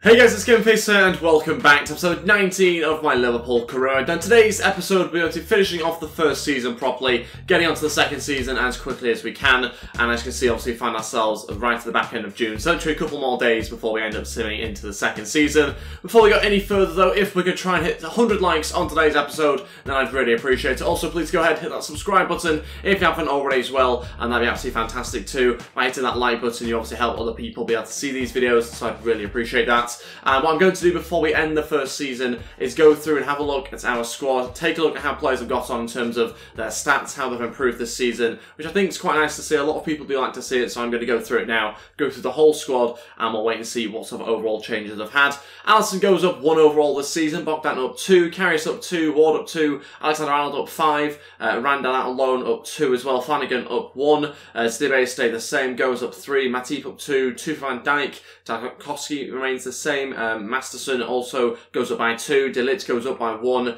Hey guys, it's Ep19 and welcome back to episode 19 of my Liverpool career. And today's episode, we're going to be finishing off the first season properly, getting onto the second season as quickly as we can. And as you can see, obviously, we find ourselves right at the back end of June. So literally a couple more days before we end up simming into the second season. Before we go any further though, if we could try and hit 100 likes on today's episode, then I'd really appreciate it. Also, please go ahead, hit that subscribe button if you haven't already as well. And that'd be absolutely fantastic too. By hitting that like button, you obviously help other people be able to see these videos. So I'd really appreciate that. What I'm going to do before we end the first season is go through and have a look at our squad, take a look at how players have got on in terms of their stats, how they've improved this season, which I think is quite nice to see. A lot of people do like to see it, so I'm going to go through it now, go through the whole squad, and we'll wait and see what sort of overall changes they've had. Alisson goes up 1 overall this season, Bogdan up 2, Karius up 2, Ward up 2, Alexander-Arnold up 5, Randall out on loan up 2 as well, Flanagan up 1, Stibe stayed the same, goes up 3, Matip up 2, 2 for Van Dijk, Tarkowski remains the same, Masterson also goes up by 2, De Ligt goes up by 1,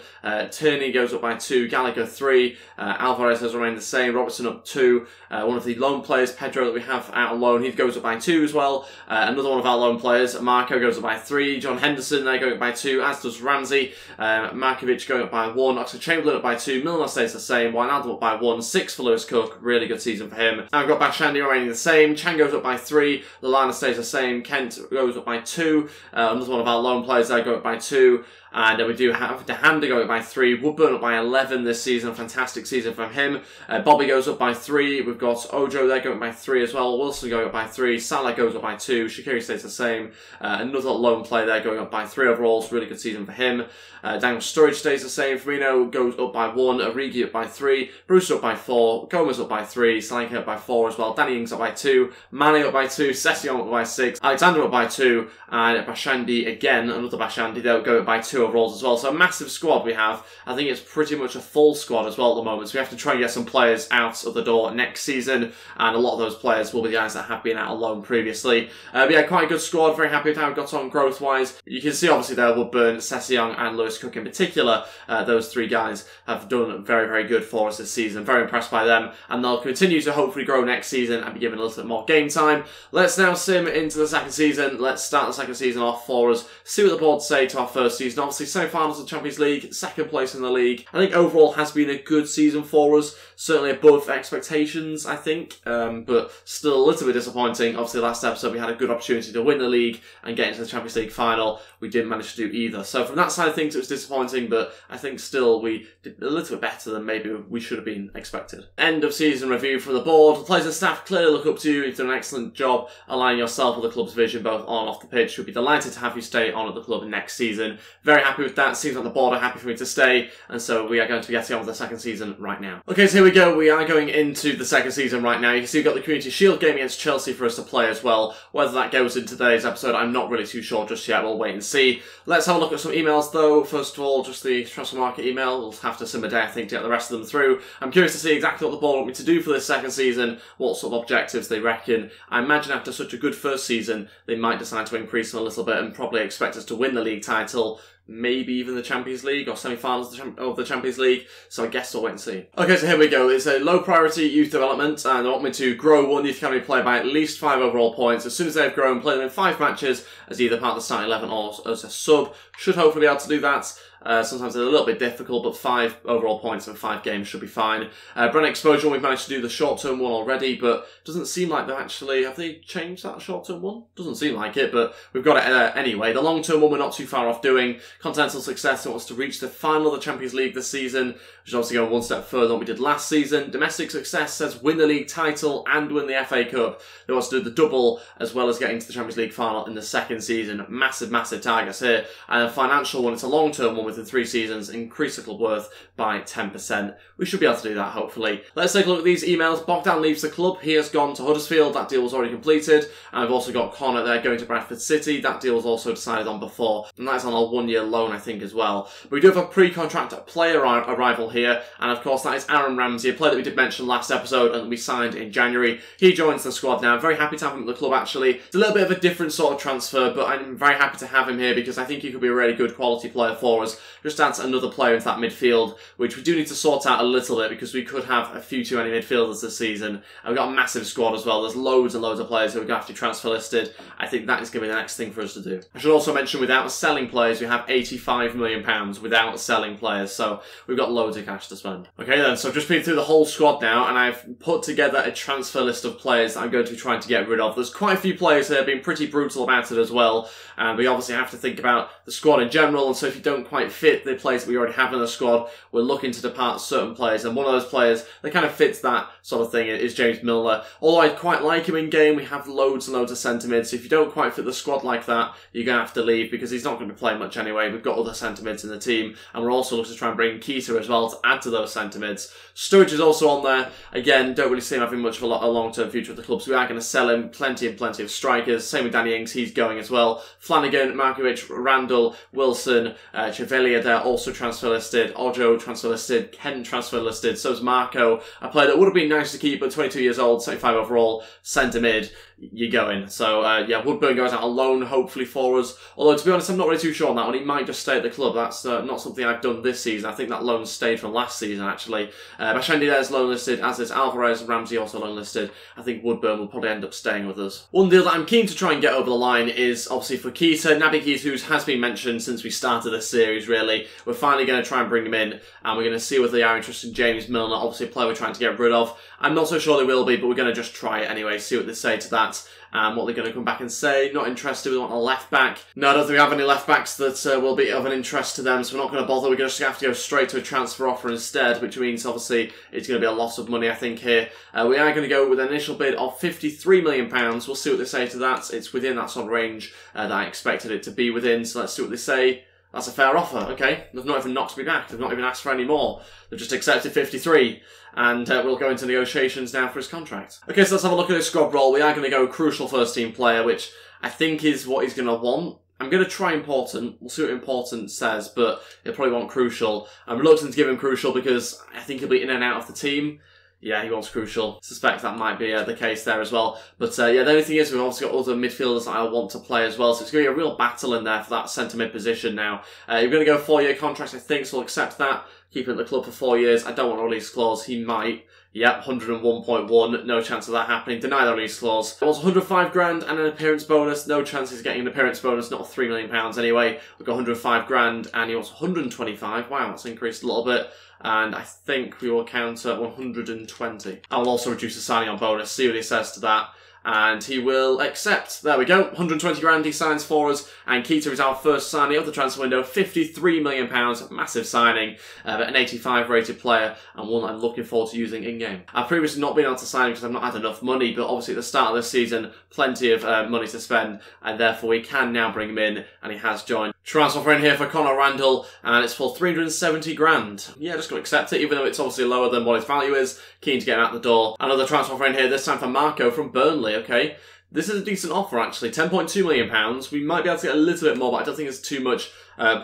Tierney goes up by 2, Gallagher 3, Alvarez has remained the same, Robertson up 2, one of the loan players, Pedro, that we have out on loan, he goes up by 2 as well, another one of our loan players, Marco, goes up by 3, John Henderson there going up by 2, as does Ramsey, Markovic going up by 1, Oxlade-Chamberlain up by 2, Milner stays the same, Wijnaldum up by 1, 6 for Lewis Cook, really good season for him. Now we've got Bashandi remaining the same, Chan goes up by 3, Lallana stays the same, Kent goes up by 2, another one of our loan players there go up by 2, and we do have De Handa going up by 3, Woodburn up by 11 this season, a fantastic season from him. Bobby goes up by 3, we've got Ojo there going up by 3 as well, Wilson going up by 3, Salah goes up by 2, Shaqiri stays the same, another lone player there going up by 3 overalls, really good season for him. Daniel Sturridge stays the same, Firmino goes up by 1, Origi up by 3, Bruce up by 4, Gomez up by 3, Sancho up by 4 as well, Danny Ings up by 2, Mane up by 2, Sessegnon up by 6, Alexander up by 2, and Bashandi again, another Bashandi there, go up by 2 overalls as well. So a massive squad we have. I think it's pretty much a full squad as well at the moment. So we have to try and get some players out of the door next season, and a lot of those players will be the guys that have been out on loan previously. But yeah, quite a good squad. Very happy with how it got on growth-wise. You can see obviously there Woodburn, Sessegnon and Lewis Cook in particular. Those 3 guys have done very, very good for us this season. Very impressed by them, and they'll continue to hopefully grow next season and be given a little bit more game time. Let's now sim into the second season. Let's start the second season off for us. See what the board say to our first season. Obviously, semi-finals of the Champions League, second place in the league. I think overall has been a good season for us. Certainly above expectations, I think, but still a little bit disappointing. Obviously, last episode we had a good opportunity to win the league and get into the Champions League final. We didn't manage to do either. So from that side of things, it was disappointing, but I think still we did a little bit better than maybe we should have been expected. End of season review from the board. The players and staff clearly look up to you. You've done an excellent job aligning yourself with the club's vision, both on and off the pitch. We'd be delighted to have you stay on at the club next season. Very happy with that. Seems like the board are happy for me to stay, and so we are going to be getting on with the second season right now. Okay, so here we go. We are going into the second season right now. You can see we've got the Community Shield game against Chelsea for us to play as well. Whether that goes in today's episode, I'm not really too sure just yet. We'll wait and see. Let's have a look at some emails though. First of all, just the transfer market email. We'll have to sim a day, I think, to get the rest of them through. I'm curious to see exactly what the board want me to do for this second season, what sort of objectives they reckon. I imagine after such a good first season, they might decide to increase them a little bit and probably expect us to win the league title, maybe even the Champions League or semi-finals of the Champions League, so I guess we'll wait and see. Okay, so here we go. It's a low priority youth development, and they want me to grow one youth academy player by at least 5 overall points. As soon as they've grown, play them in 5 matches as either part of the starting 11 or as a sub. Should hopefully be able to do that. Sometimes it's a little bit difficult, but 5 overall points in 5 games should be fine. Brand exposure, we've managed to do the short-term one already, but doesn't seem like they've actually... Have they changed that short-term one? Doesn't seem like it, but we've got it anyway. The long-term one we're not too far off doing. Continental success, it wants to reach the final of the Champions League this season, which is obviously going one step further than we did last season. Domestic success says win the league title and win the FA Cup. They want to do the double as well as getting to the Champions League final in the second season. Massive, massive targets here. And a financial one, it's a long-term one within 3 seasons, increase the club worth by 10%. We should be able to do that, hopefully. Let's take a look at these emails. Bogdan leaves the club. He has gone to Huddersfield. That deal was already completed. And I've also got Connor there going to Bradford City. That deal was also decided on before. And that's on a 1-year 2-year loan, I think, as well. But we do have a pre-contract player arrival here, and of course that is Aaron Ramsey, a player that we did mention last episode and we signed in January. He joins the squad now. I'm very happy to have him at the club, actually. It's a little bit of a different sort of transfer, but I'm very happy to have him here because I think he could be a really good quality player for us. Just adds another player into that midfield, which we do need to sort out a little bit because we could have a few too many midfielders this season. And we've got a massive squad as well. There's loads and loads of players who are going to have to be transfer listed. I think that is going to be the next thing for us to do. I should also mention, without selling players, we have £85 million without selling players, so we've got loads of cash to spend. Okay then, so I've just been through the whole squad now, and I've put together a transfer list of players that I'm going to be trying to get rid of. There's quite a few players here being pretty brutal about it as well, and we obviously have to think about the squad in general, and so if you don't quite fit the players that we already have in the squad, we're looking to depart certain players, and one of those players that kind of fits that sort of thing is James Milner. Although I quite like him in game, we have loads and loads of centre mids, so if you don't quite fit the squad like that, you're going to have to leave because he's not going to be playing much anyway. We've got other centre mids in the team, and we're also looking to try and bring Keita as well to add to those centre mids. Sturridge is also on there. Again, don't really see him having much of a long-term future with the club, so we are going to sell him. Plenty of strikers. Same with Danny Ings, he's going as well. Flanagan, Markovic, Randall, Wilson, Chevalier, they're also transfer listed. Ojo transfer listed. Kent transfer listed. So is Marco, a player that would have been nice to keep, but 22 years old, 75 overall, centre mid. You're going. So, yeah, Woodburn goes out on loan, hopefully, for us. Although, to be honest, I'm not really too sure on that one. He might just stay at the club. That's not something I've done this season. I think that loan stayed from last season, actually. Bashandi there's loan listed, as is Alvarez. Ramsey also loan listed. I think Woodburn will probably end up staying with us. One deal that I'm keen to try and get over the line is, obviously, for Keita. Naby Keita, who has been mentioned since we started this series, really. We're finally going to try and bring him in, and we're going to see whether they are interested in James Milner, obviously a player we're trying to get rid of. I'm not so sure they will be, but we're going to just try it anyway, see what they say to that. What they're going to come back and say. Not interested, we want a left back. No, I don't think we have any left backs that will be of an interest to them, so we're not going to bother. We're just going to have to go straight to a transfer offer instead, which means obviously it's going to be a loss of money, I think, here. We are going to go with an initial bid of £53 million. We'll see what they say to that. It's within that sort of range that I expected it to be within, so let's see what they say. That's a fair offer, okay. They've not even knocked me back. They've not even asked for any more. They've just accepted 53. And we'll go into negotiations now for his contract. Okay, so let's have a look at his squad role. We are going to go crucial first team player, which I think is what he's going to want. I'm going to try important. We'll see what important says, but he'll probably want crucial. I'm reluctant to give him crucial because I think he'll be in and out of the team. Yeah, he wants crucial. Suspect that might be the case there as well. But yeah, the only thing is we've obviously got other midfielders that I want to play as well. So it's going to be a real battle in there for that centre mid position now. You're going to go 4-year contract, I think, so we'll accept that. Keep him at the club for 4 years. I don't want a release clause. He might. Yep, 101.1. No chance of that happening. Deny the release clause. Also 105 grand and an appearance bonus. No chance he's getting an appearance bonus. Not £3 million anyway. We've got 105 grand and he wants 125. Wow, that's increased a little bit. And I think we will counter 120. I will also reduce the signing on bonus. See what he says to that. And he will accept. There we go. 120 grand he signs for us. And Keita is our first signing of the transfer window. £53 million. Massive signing. But an 85 rated player. And one I'm looking forward to using in-game. I've previously not been able to sign him because I've not had enough money. But obviously at the start of this season, plenty of money to spend. And therefore we can now bring him in. And he has joined. Transfer offer in here for Conor Randall. And it's for 370 grand. Yeah, just going to accept it. Even though it's obviously lower than what his value is. Keen to get him out the door. Another transfer offer in here. This time for Marco from Burnley. Okay, this is a decent offer actually, £10.2 million. We might be able to get a little bit more, but I don't think it's too much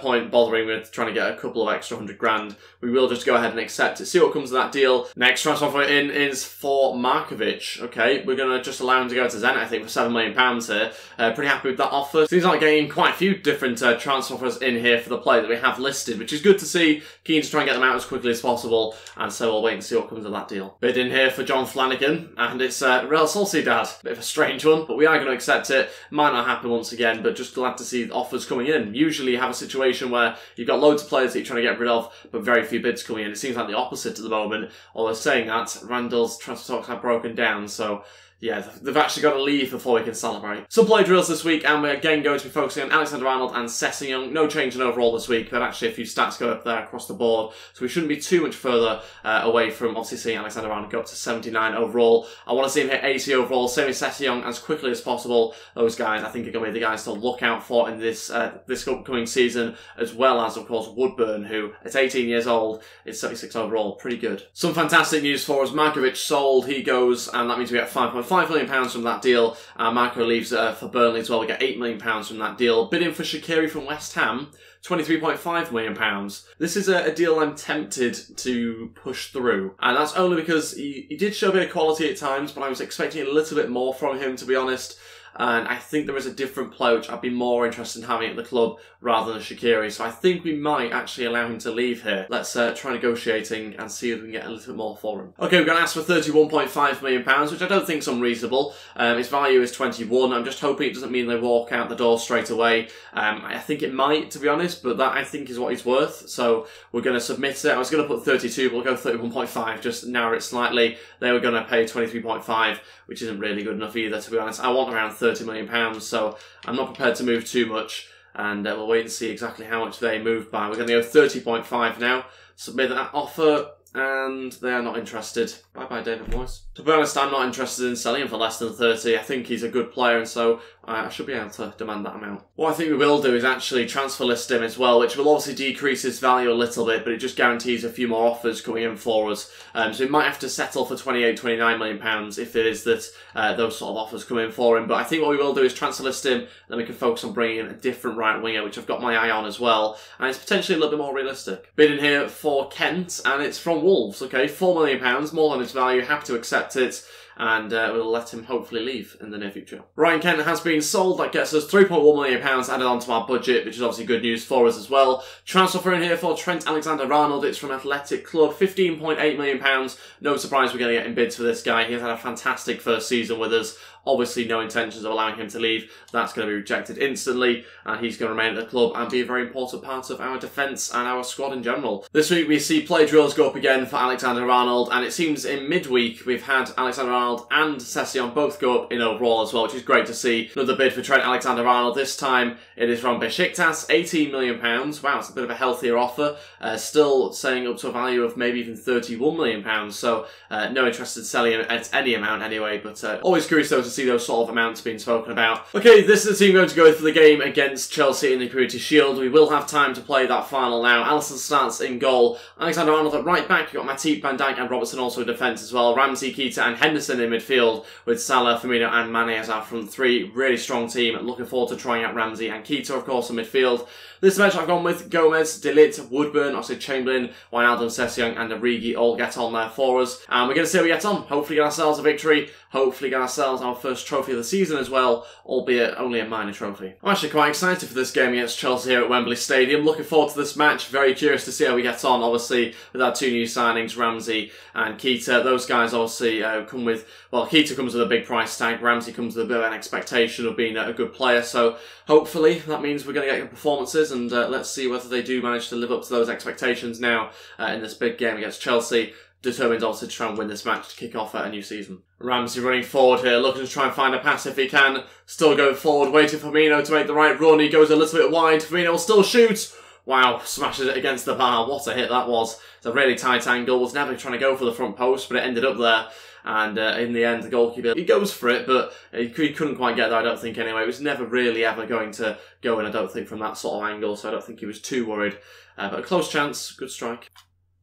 point bothering with trying to get a couple of extra 100 grand. We will just go ahead and accept it, see what comes of that deal. Next transfer offer in is for Markovic. Okay, we're going to just allow him to go to Zenit, I think, for £7 million here. Pretty happy with that offer. Seems like getting quite a few different transfer offers in here for the player that we have listed, which is good to see. Keen to try and get them out as quickly as possible, and so we'll wait and see what comes of that deal. Bid in here for John Flanagan, and it's Real Sociedad. Bit of a strange one, but we are going to accept it. Might not happen once again, but just glad to see offers coming in. Usually you have a situation where you've got loads of players that you're trying to get rid of, but very few bids coming in. It seems like the opposite at the moment. Although saying that, Randall's transfer talks have broken down, so yeah, they've actually got to leave before we can celebrate. Some play drills this week, and we're again going to be focusing on Alexander-Arnold and Sessegnon. No change in overall this week, but actually a few stats go up there across the board, so we shouldn't be too much further away from obviously seeing Alexander-Arnold go up to 79 overall. I want to see him hit 80 overall, same with Sessegnon as quickly as possible. Those guys, I think, are going to be the guys to look out for in this this upcoming season, as well as, of course, Woodburn, who at 18 years old is 76 overall. Pretty good. Some fantastic news for us. Markovic sold. He goes, and that means we get 5.5 £5 million from that deal. Marco leaves for Burnley as well. We get £8 million from that deal. Bidding for Shaqiri from West Ham, £23.5 million. This is a deal I'm tempted to push through. And that's only because he did show a bit of quality at times, but I was expecting a little bit more from him, to be honest. And I think there is a different player which I'd be more interested in having at the club rather than Shaqiri. So I think we might actually allow him to leave here. Let's try negotiating and see if we can get a little bit more for him. Okay, we're going to ask for £31.5 million, which I don't think is unreasonable. His value is 21. I'm just hoping it doesn't mean they walk out the door straight away. I think it might, to be honest, but that I think is what he's worth. So we're going to submit it. I was going to put 32, but we'll go 31.5, just narrow it slightly. They were going to pay 23.5, which isn't really good enough either, to be honest. I want around £30 million, so I'm not prepared to move too much, and we'll wait and see exactly how much they move by. We're going to go 30.5 now, submit that offer, and they are not interested. Bye-bye, David Moyes. To be honest, I'm not interested in selling him for less than 30. I think he's a good player, and so I should be able to demand that amount. What I think we will do is actually transfer list him as well, which will obviously decrease his value a little bit, but it just guarantees a few more offers coming in for us. So we might have to settle for £28-29 million if it is that those sort of offers come in for him. But I think what we will do is transfer list him, then we can focus on bringing in a different right winger, which I've got my eye on as well, and it's potentially a little bit more realistic. Bidding here for Kent, and it's from Wolves. Okay, £4 million, more than his value. Happy to accept it. And we'll let him hopefully leave in the near future. Ryan Kent has been sold. That gets us £3.1 million added onto our budget, which is obviously good news for us as well. Transfer in here for Trent Alexander-Arnold. It's from Athletic Club, £15.8 million. No surprise we're going to get in bids for this guy. He has had a fantastic first season with us. Obviously no intentions of allowing him to leave. That's going to be rejected instantly, and he's going to remain at the club and be a very important part of our defence and our squad in general. This week we see play drills go up again for Alexander-Arnold, and it seems in midweek we've had Alexander-Arnold and Session both go up in overall as well, which is great to see. Another bid for Trent Alexander-Arnold. This time it is from Besiktas, £18 million. Wow, it's a bit of a healthier offer. Still saying up to a value of maybe even £31 million. So no interest in selling him at any amount anyway, but always curious though to see those sort of amounts being spoken about. Okay, this is the team going to go for the game against Chelsea in the Community Shield. We will have time to play that final now. Alisson starts in goal. Alexander-Arnold at right back. You've got Matip, Van Dijk and Robertson also in defence as well. Ramsey, Keita and Henderson in midfield with Salah, Firmino and Mane as our front three. Really strong team. Looking forward to trying out Ramsey and Keita, of course, in midfield. This match I've gone with Gomez, De Ligt, Woodburn, obviously Chamberlain, Wijnaldum, Sessegnon and Origi all get on there for us. And we're going to see how we get on. Hopefully get ourselves a victory. Hopefully get ourselves our first trophy of the season as well, albeit only a minor trophy. I'm actually quite excited for this game against Chelsea here at Wembley Stadium. Looking forward to this match. Very curious to see how we get on, obviously, with our two new signings, Ramsey and Keita. Those guys obviously come with, well, Keita comes with a big price tag. Ramsey comes with a bit of an expectation of being a good player. So hopefully that means we're going to get good performances, and let's see whether they do manage to live up to those expectations now in this big game against Chelsea. Determined also to try and win this match to kick off a new season. Ramsey running forward here, looking to try and find a pass if he can. Still going forward, waiting for Firmino to make the right run. He goes a little bit wide. Firmino will still shoot. Wow, smashes it against the bar. What a hit that was. It's a really tight angle. Was never trying to go for the front post, but it ended up there. And in the end, the goalkeeper, he goes for it, but he couldn't quite get there, I don't think, anyway. It was never really ever going to go in, I don't think, from that sort of angle, so I don't think he was too worried. But a close chance, good strike.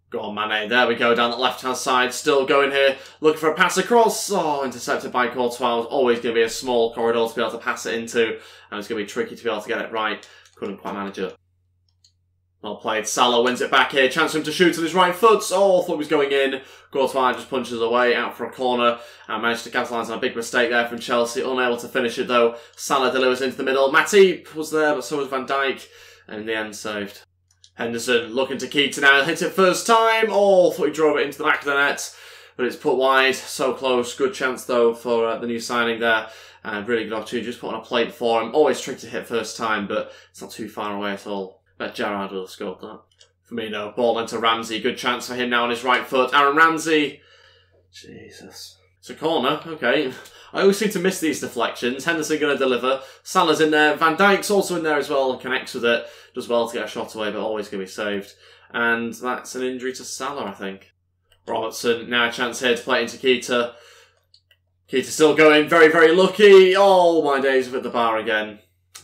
Go on, Mane. There we go, down the left-hand side. Still going here. Looking for a pass across. Oh, intercepted by Courtois. Was always going to be a small corridor to be able to pass it into. And it's going to be tricky to be able to get it right. Couldn't quite manage it. Well played. Salah wins it back here. Chance for him to shoot with his right foot. Oh, thought he was going in. Courtois just punches away out for a corner. And managed to capitalise on a big mistake there from Chelsea. Unable to finish it though. Salah delivers into the middle. Matip was there, but so was Van Dijk. And in the end, saved. Henderson looking to Keita now, hits it first time. Oh, thought he drove it into the back of the net, but it's put wide. So close. Good chance though for the new signing there. And really good opportunity, just put on a plate for him. Always tricky to hit first time, but it's not too far away at all. Bet Gerrard will have scored that. Firmino, ball into Ramsey. Good chance for him now on his right foot. Aaron Ramsey. Jesus. It's a corner, okay. I always seem to miss these deflections. Henderson going to deliver. Salah's in there. Van Dijk's also in there as well. Connects with it. Does well to get a shot away, but always going to be saved. And that's an injury to Salah, I think. Robertson, now a chance here to play it into Keita. Keita still going. Very, very lucky. Oh, my days, with the bar again.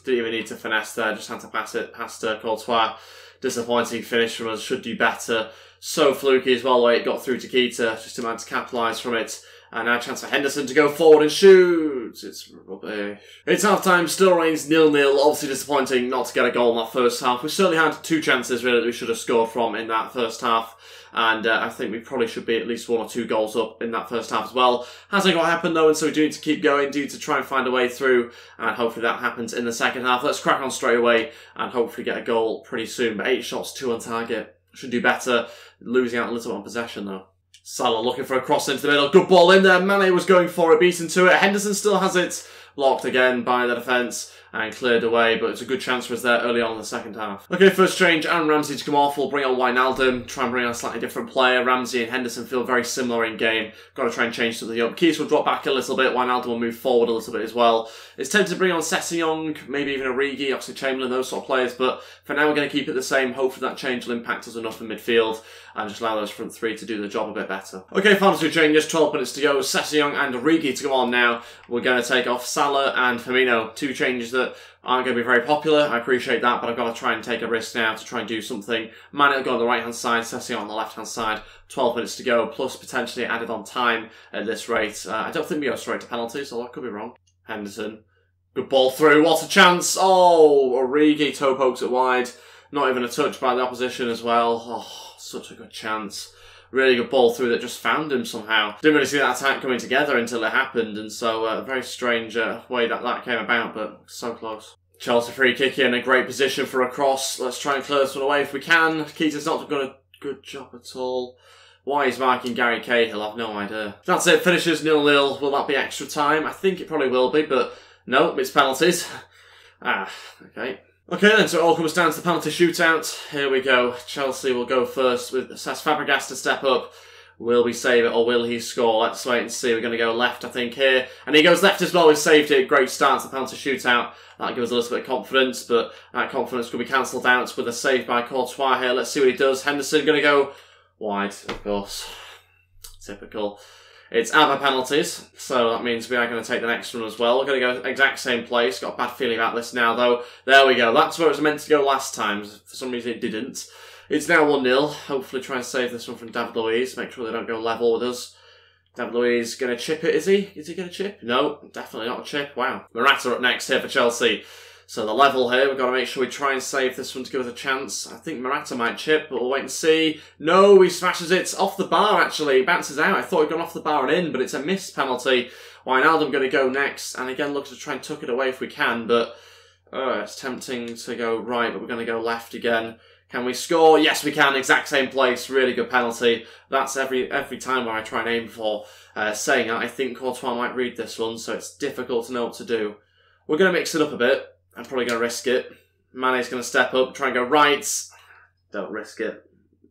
Didn't even need to finesse there. Just had to pass it past Courtois. Disappointing finish from us. Should do better. So fluky as well the way it got through to Keita. Just to manage to capitalise from it. And now a chance for Henderson to go forward and shoot. It's rubbish. It's half-time, still remains 0-0. Obviously disappointing not to get a goal in that first half. We certainly had 2 chances really that we should have scored from in that first half. And I think we probably should be at least 1 or 2 goals up in that first half as well. Hasn't got happened though, and so we do need to keep going, do need to try and find a way through, and hopefully that happens in the second half. Let's crack on straight away and hopefully get a goal pretty soon. But 8 shots, 2 on target. Should do better. Losing out a little on possession though. Salah looking for a cross into the middle. Good ball in there. Mane was going for it, beaten to it. Henderson still has it. Blocked again by the defence and cleared away, but it's a good chance for us there early on in the second half. Okay, first change, and Ramsey to come off. We'll bring on Wijnaldum, try and bring on a slightly different player. Ramsey and Henderson feel very similar in game. Got to try and change something up. Keys will drop back a little bit. Wijnaldum will move forward a little bit as well. It's tempted to bring on Sessegnon, maybe even Origi, obviously Chamberlain, those sort of players, but for now we're going to keep it the same. Hopefully that change will impact us enough in midfield and just allow those front 3 to do the job a bit better. Okay, final 2 changes, 12 minutes to go. Sessegnon and Origi to go on now. We're going to take off Salah and Firmino. 2 changes that aren't going to be very popular. I appreciate that, but I've got to try and take a risk now to try and do something. Mane will go on the right-hand side, Sessegnon on the left-hand side. 12 minutes to go, plus potentially added on time at this rate. I don't think we go straight to penalties, although I could be wrong. Henderson. Good ball through. What a chance. Oh, Origi toe pokes it wide. Not even a touch by the opposition as well. Oh, such a good chance. Really good ball through that just found him somehow. Didn't really see that attack coming together until it happened, and so a very strange way that came about, but so close. Chelsea free kick in a great position for a cross. Let's try and clear this one away if we can. Keita's not done a good job at all. Why he's marking Gary Cahill, I've no idea. That's it, finishes 0-0. Will that be extra time? I think it probably will be, but no, it's penalties. Okay. Okay then, so it all comes down to the penalty shootout. Here we go. Chelsea will go first with Cesc Fabregas to step up. Will we save it or will he score? Let's wait and see. We're going to go left, I think, here. And he goes left as well. We've saved it. Great start to the penalty shootout. That gives us a little bit of confidence, but that confidence could be cancelled out with a save by Courtois here. Let's see what he does. Henderson going to go wide, of course. Typical. It's our penalties, so that means we are going to take the next one as well. We're going to go exact same place. Got a bad feeling about this now, though. There we go. That's where it was meant to go last time. For some reason, it didn't. It's now 1-0. Hopefully try and save this one from David Luiz. Make sure they don't go level with us. David Luiz going to chip it, is he? Is he going to chip? No, definitely not a chip. Wow. Morata up next here for Chelsea. So the level here, we've got to make sure we try and save this one to give us a chance. I think Morata might chip, but we'll wait and see. No, he smashes it off the bar, actually. Bounces out. I thought he'd gone off the bar and in, but it's a missed penalty. Wijnaldum going to go next, and again, look to try and tuck it away if we can, but it's tempting to go right, but we're going to go left again. Can we score? Yes, we can. Exact same place. Really good penalty. That's every time where I try and aim for. Saying that, I think Courtois might read this one, so it's difficult to know what to do. We're going to mix it up a bit. I'm probably going to risk it. Mane's going to step up, try and go right. Don't risk it.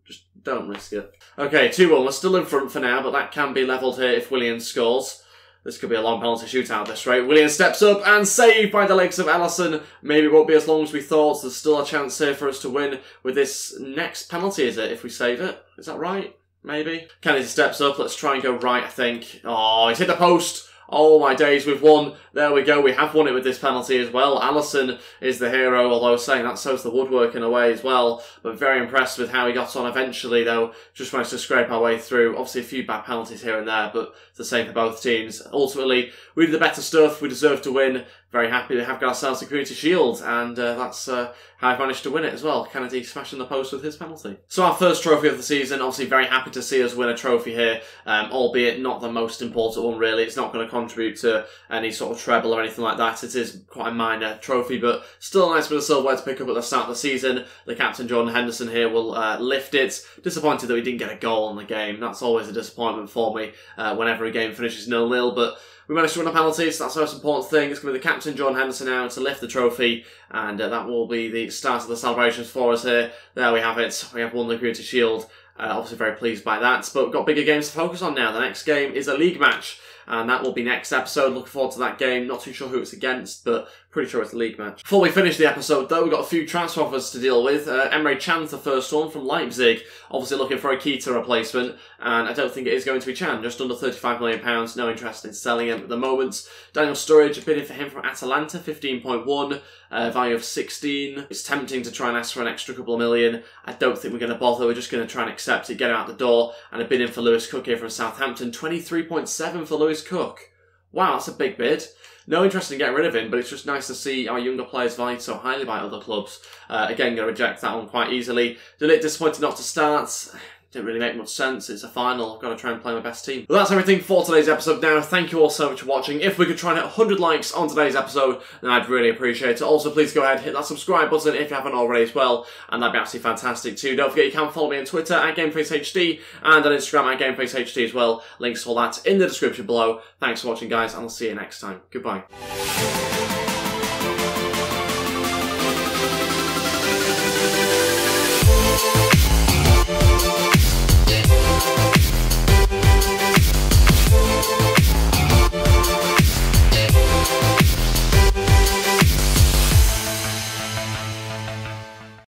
Just don't risk it. Okay, 2-1. We're still in front for now, but that can be levelled here if Willian scores. This could be a long penalty shootout at this rate. Willian steps up and saved by the legs of Alisson. Maybe it won't be as long as we thought. There's still a chance here for us to win with this next penalty, is it, if we save it? Is that right? Maybe. Kennedy steps up. Let's try and go right, I think. Oh, he's hit the post. Oh my days, we've won. There we go, we have won it with this penalty as well. Alisson is the hero, although saying that so's the woodwork in a way as well. But very impressed with how he got on eventually though. Just managed to scrape our way through. Obviously a few bad penalties here and there, but it's the same for both teams. Ultimately, we did the better stuff, we deserve to win. Very happy to have got ourselves the Community Shield, and that's how I've managed to win it as well. Kennedy smashing the post with his penalty. So our first trophy of the season, obviously very happy to see us win a trophy here, albeit not the most important one really. It's not going to contribute to any sort of treble or anything like that. It is quite a minor trophy, but still a nice bit of silverware to pick up at the start of the season. The captain, Jordan Henderson here, will lift it. Disappointed that we didn't get a goal in the game. That's always a disappointment for me whenever a game finishes 0-0, but we managed to win the penalties. That's the most important thing. It's going to be the captain, Jordan Henderson, now to lift the trophy, and that will be the start of the celebrations for us here. There we have it. We have won the Community Shield. Obviously very pleased by that, but we've got bigger games to focus on now. The next game is a league match, and that will be next episode. Looking forward to that game. Not too sure who it's against, but Pretty sure it's a league match. Before we finish the episode though, we've got a few transfer offers to deal with. Emre Can's the first one from Leipzig, obviously looking for a Keita replacement, and I don't think it is going to be Can, just under £35 million, no interest in selling him at the moment. Daniel Sturridge, bidding for him from Atalanta, 15.1, value of 16. It's tempting to try and ask for an extra couple of million. I don't think we're going to bother, we're just going to try and accept it, get him out the door, and a bid in for Lewis Cook here from Southampton, 23.7 for Lewis Cook. Wow, that's a big bid. No interest in getting rid of him, but it's just nice to see our younger players valued so highly by other clubs. Again, going to reject that one quite easily. A bit disappointed not to start. Didn't really make much sense. It's a final. I've got to try and play my best team. Well, that's everything for today's episode now. Thank you all so much for watching. If we could try and hit 100 likes on today's episode, then I'd really appreciate it. Also, please go ahead and hit that subscribe button if you haven't already as well, and that'd be absolutely fantastic too. Don't forget you can follow me on Twitter at GameFaceHD and on Instagram at GameFaceHD as well. Links to all that in the description below. Thanks for watching, guys, and I'll see you next time. Goodbye.